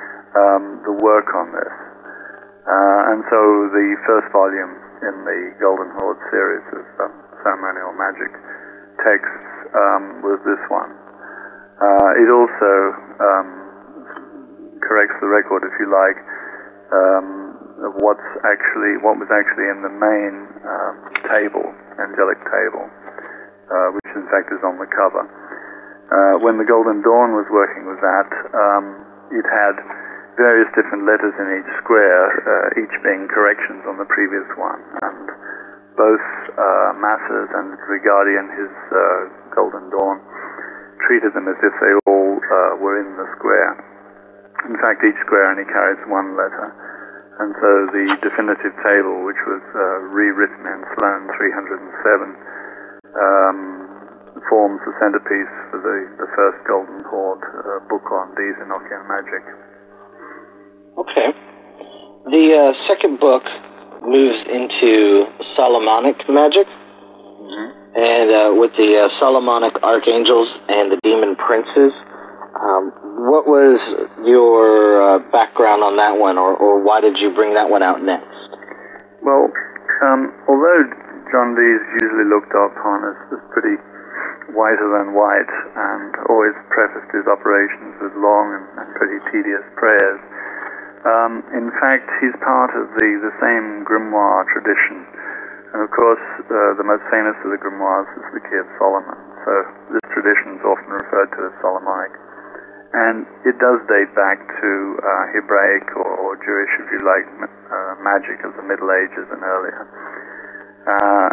the work on this. And so the first volume in the Golden Horde series of ceremonial magic texts was this one. It also corrects the record, if you like, of what was actually in the main table, angelic table, which in fact is on the cover. When the Golden Dawn was working with that, it had various different letters in each square, each being corrections on the previous one, and both Masters and Rigardi and his Golden Dawn treated them as if they all were in the square. In fact, each square only carries one letter, and so the definitive table, which was rewritten in Sloan 307, forms the centerpiece for the first Golden Horde book on D's Enochian magic. Okay. The second book moves into Solomonic magic, and with the Solomonic archangels and the demon princes. What was your background on that one, or why did you bring that one out next? Well, although John Dee's usually looked upon as pretty whiter than white, and always prefaced his operations with long and pretty tedious prayers, in fact, he's part of the same grimoire tradition. And of course, the most famous of the grimoires is the Key of Solomon. So this tradition is often referred to as Solomonic. And it does date back to Hebraic or Jewish, if you like, magic of the Middle Ages and earlier.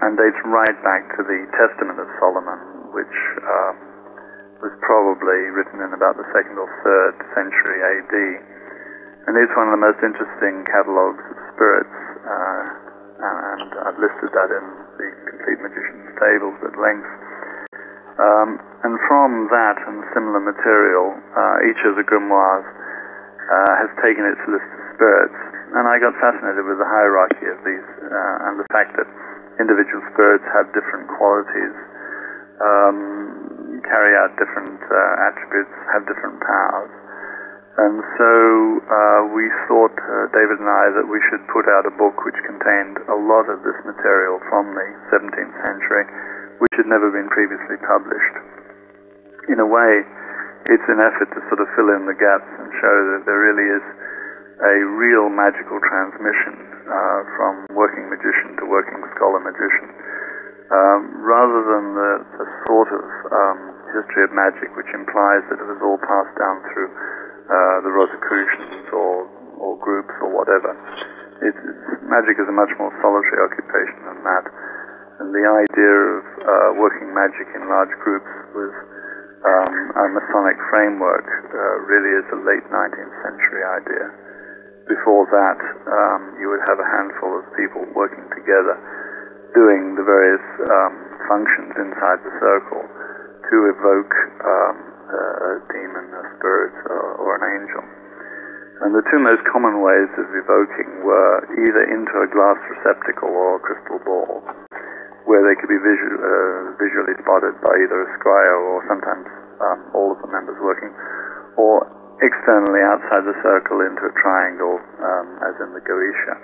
And dates right back to the Testament of Solomon, which was probably written in about the 2nd or 3rd century AD. And it's one of the most interesting catalogues of spirits, and I've listed that in the Complete Magician's Tables at length. And from that and similar material, each of the grimoires has taken its list of spirits. And I got fascinated with the hierarchy of these, and the fact that individual spirits have different qualities, carry out different attributes, have different powers. And so we thought, David and I, that we should put out a book which contained a lot of this material from the 17th century, which had never been previously published. In a way, it's an effort to sort of fill in the gaps and show that there really is a real magical transmission from working magician to working scholar magician, rather than the sort of history of magic which implies that it was all passed down through the Rosicrucians or groups or whatever. Magic is a much more solitary occupation than that. And the idea of working magic in large groups with a Masonic framework really is a late 19th century idea. Before that, you would have a handful of people working together, doing the various functions inside the circle to evoke a demon, a spirit, or an angel. And the two most common ways of evoking were either into a glass receptacle or a crystal ball, where they could be visually spotted by either a scryer or sometimes all of the members working, or externally outside the circle into a triangle, as in the Goetia.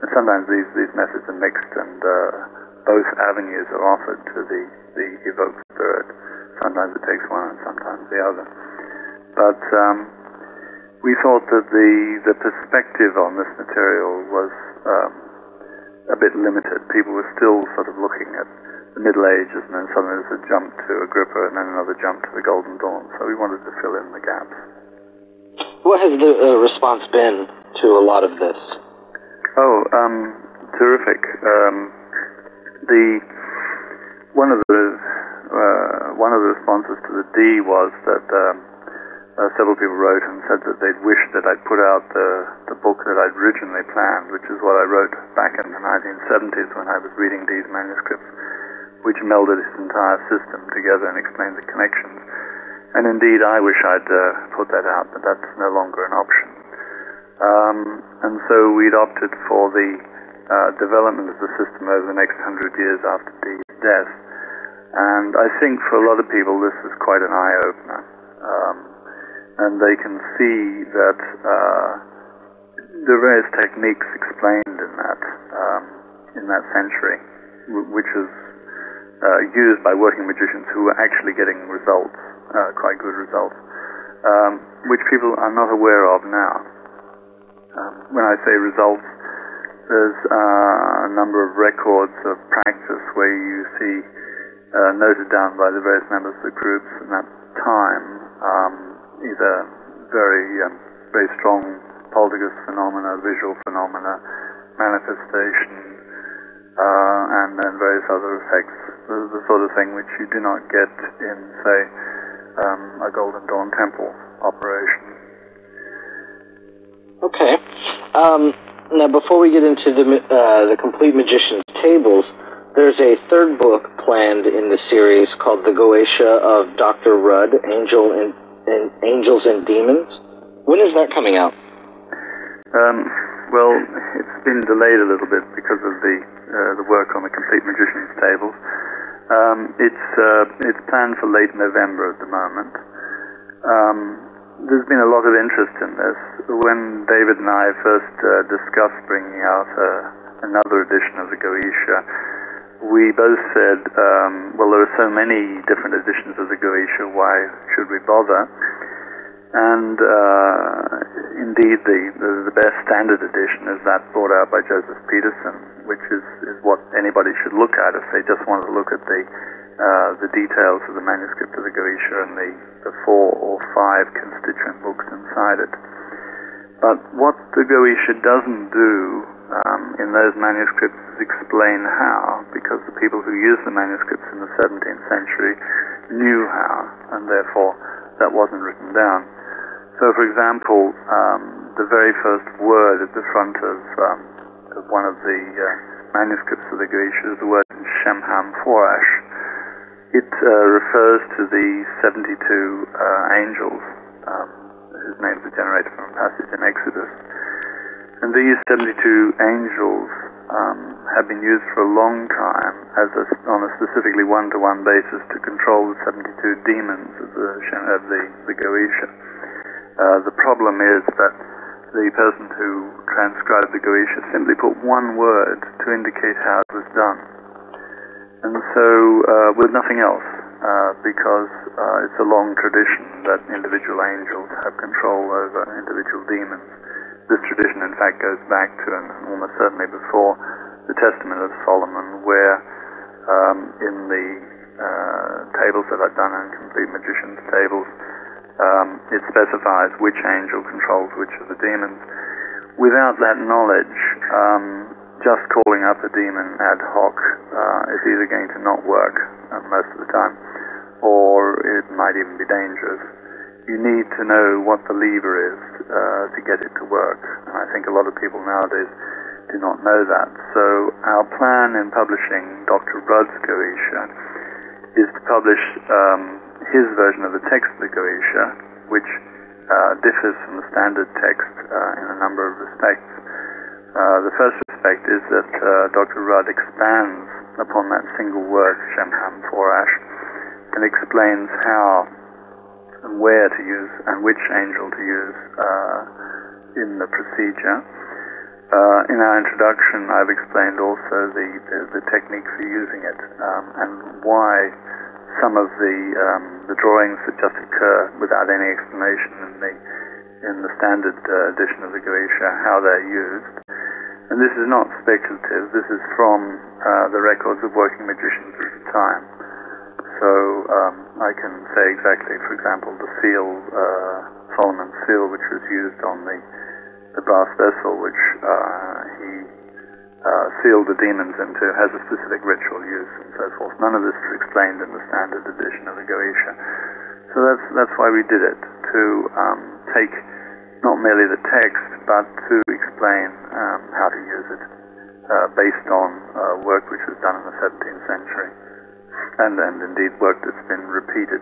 And sometimes these methods are mixed, and both avenues are offered to the evoked spirit. Sometimes it takes one and sometimes the other. But we thought that the perspective on this material was a bit limited. People were still sort of looking at the Middle Ages, and then suddenly there's a jump to Agrippa and then another jump to the Golden Dawn. So we wanted to fill in the gaps. What has the response been to a lot of this? Oh, terrific. One of the responses to the D was that several people wrote and said that they'd wished that I'd put out the book that I'd originally planned, which is what I wrote back in the 1970s when I was reading Dee's manuscripts, which melded his entire system together and explained the connections. And indeed, I wish I'd put that out, but that's no longer an option. And so we'd opted for the development of the system over the next 100 years after Dee's death. And I think for a lot of people this is quite an eye-opener. and they can see that the various techniques explained in that century, which is used by working magicians who are actually getting results, quite good results, which people are not aware of now. When I say results, there's a number of records of practice where you see noted down by the various members of the groups in that time, either very strong poltergeist phenomena, visual phenomena, manifestation, and then various other effects, the sort of thing which you do not get in, say, a Golden Dawn Temple operation. Okay. Now, before we get into the Complete Magician's Tables, there's a third book planned in the series called The Goetia of Dr. Rudd, Angels and Demons. When is that coming out? Well, it's been delayed a little bit because of the work on the Complete Magician's Tables. It's planned for late November at the moment. There's been a lot of interest in this. When David and I first discussed bringing out another edition of the Goetia, we both said, well, there are so many different editions of the Goetia, why should we bother? And indeed, the best standard edition is that brought out by Joseph Peterson, which is what anybody should look at if they just want to look at the details of the manuscript of the Goetia and the 4 or 5 constituent books inside it. But what the Goetia doesn't do in those manuscripts is explain how, because the people who used the manuscripts in the 17th century knew how, and therefore that wasn't written down. So, for example, the very first word at the front of one of the manuscripts of the Goetia is the word Shemham Forash. It refers to the 72 angels whose names are generated from a passage in Exodus. And these 72 angels have been used for a long time on a specifically one-to-one basis to control the 72 demons of the Goetia. The problem is that the person who transcribed the Goetia simply put one word to indicate how it was done. And so, with nothing else, because it's a long tradition that individual angels have control over individual demons. This tradition, in fact, goes back to, and almost certainly before, the Testament of Solomon, where in the tables that I've done in Complete Magician's Tables, it specifies which angel controls which of the demons. Without that knowledge, just calling up a demon ad hoc is either going to not work most of the time, or it might even be dangerous. You need to know what the lever is to get it to work, and I think a lot of people nowadays do not know that. So our plan in publishing Dr. Rudd's Goetia is to publish his version of the text of the Goetia, which differs from the standard text in a number of respects. The first respect is that Dr. Rudd expands upon that single word, Shemham Forash, and explains how and where to use and which angel to use in the procedure. In our introduction, I've explained also the technique for using it and why some of the drawings that just occur without any explanation in the standard edition of the Goetia, how they're used. And this is not speculative. This is from the records of working magicians at the time. So I can say exactly, for example, the seal, Solomon's seal, which was used on the brass vessel, which he sealed the demons into, has a specific ritual use and so forth. None of this is explained in the standard edition of the Goetia. So that's why we did it, to take not merely the text, but to explain how to use it based on work which was done in the 17th century. And indeed work that's been repeated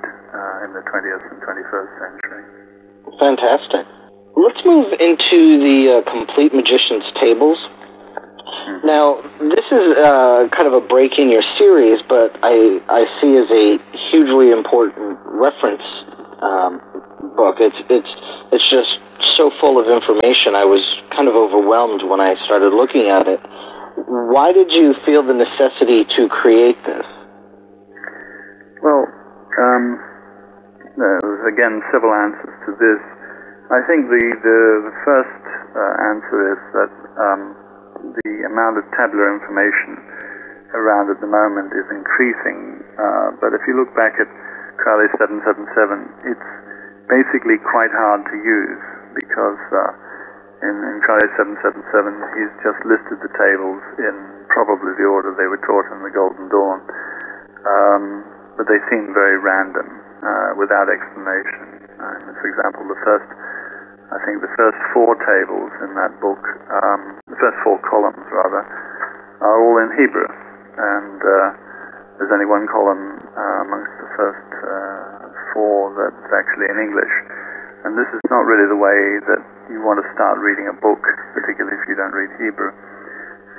in the 20th and 21st century. Fantastic. Let's move into the Complete Magician's Tables. Mm-hmm. Now, this is kind of a break in your series, but I see as a hugely important reference book. It's just so full of information. I was kind of overwhelmed when I started looking at it. Why did you feel the necessity to create this? Well, there's again several answers to this. I think the first answer is that the amount of tabular information around at the moment is increasing, but if you look back at Crowley 777, it's basically quite hard to use because in Crowley 777 he's just listed the tables in probably the order they were taught in the Golden Dawn, but they seem very random, without explanation. For example, the first 4 tables in that book, the first 4 columns rather, are all in Hebrew, and there's only one column amongst the first 4 that's actually in English. And this is not really the way that you want to start reading a book, particularly if you don't read Hebrew.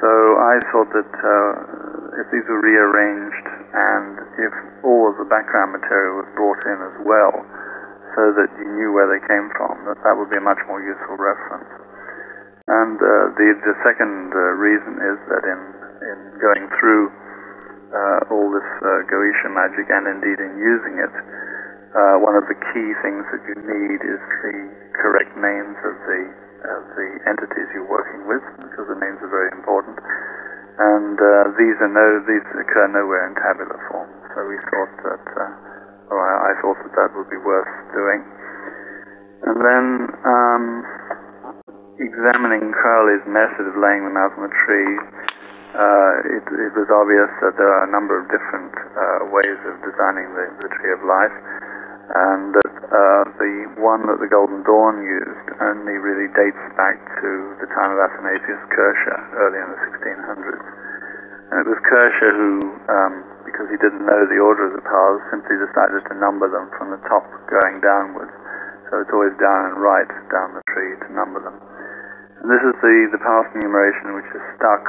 So I thought that if these were rearranged and if all of the background material was brought in as well, so that you knew where they came from, that would be a much more useful reference. And the second reason is that in going through all this Goetia magic, and indeed in using it, one of the key things that you need is the correct names of the entities you're working with, because the names are very important. And these occur nowhere in tabular form. So we thought that, I thought that would be worth doing. And then examining Crowley's method of laying them out on the tree, it was obvious that there are a number of different ways of designing the Tree of Life, and that the one that the Golden Dawn used only really dates back to the time of Athanasius Kircher, early in the 1600s. And it was Kircher who, because he didn't know the order of the powers, simply decided to number them from the top going downwards. So it's always down and right down the tree to number them. And this is the past numeration which is stuck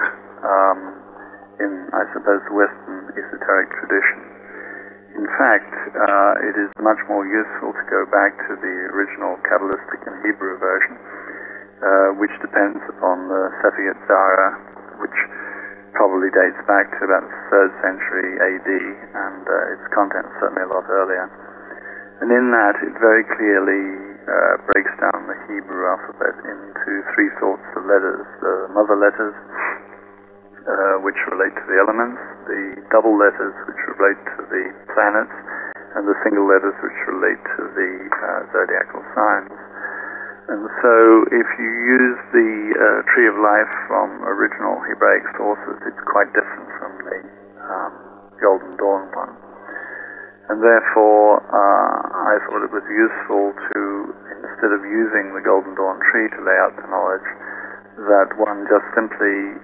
in, I suppose, the Western esoteric tradition. In fact, it is much more useful to go back to the original Kabbalistic and Hebrew version, which depends upon the Sefer Yetzirah, which probably dates back to about the 3rd century AD, and its content certainly a lot earlier. And in that, it very clearly breaks down the Hebrew alphabet into 3 sorts of letters: the mother letters, which relate to the elements, the double letters which relate to the planets, and the single letters which relate to the zodiacal signs. And so if you use the Tree of Life from original Hebraic sources, it's quite different from the Golden Dawn one. And therefore, I thought it was useful to, instead of using the Golden Dawn tree to lay out the knowledge, that one just simply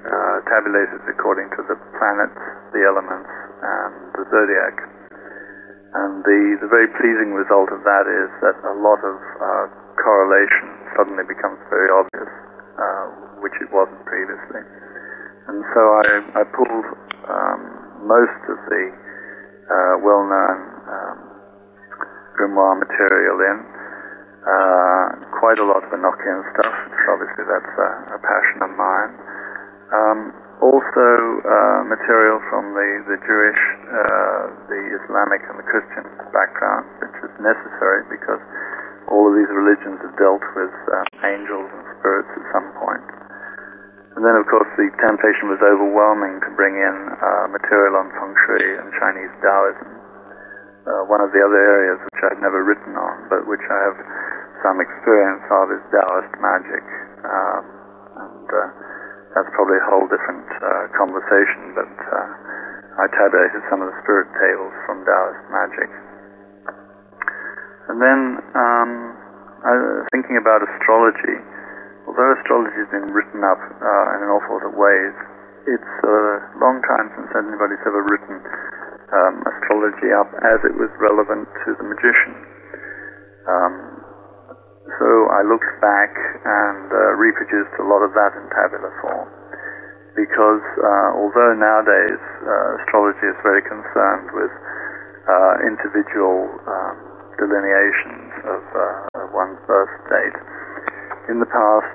tabulates it according to the planets, the elements, and the zodiac. And the very pleasing result of that is that a lot of correlation suddenly becomes very obvious, which it wasn't previously. And so I pulled most of the well-known grimoire material in, quite a lot of Enochian stuff, which obviously that's a passion of mine. Also material from the Jewish, the Islamic and the Christian background, which is necessary because all of these religions have dealt with angels and spirits at some point. And then, of course, the temptation was overwhelming to bring in material on feng shui and Chinese Taoism. One of the other areas which I've never written on, but which I have some experience of, is Taoist magic. And that's probably a whole different conversation, but I tabulated some of the spirit tables from Taoist magic. And then, thinking about astrology, although astrology has been written up in an awful lot of ways, it's a long time since anybody's ever written astrology up as it was relevant to the magician. So I looked back and reproduced a lot of that in tabular form, because although nowadays astrology is very concerned with individual delineations of one's birth date. In the past,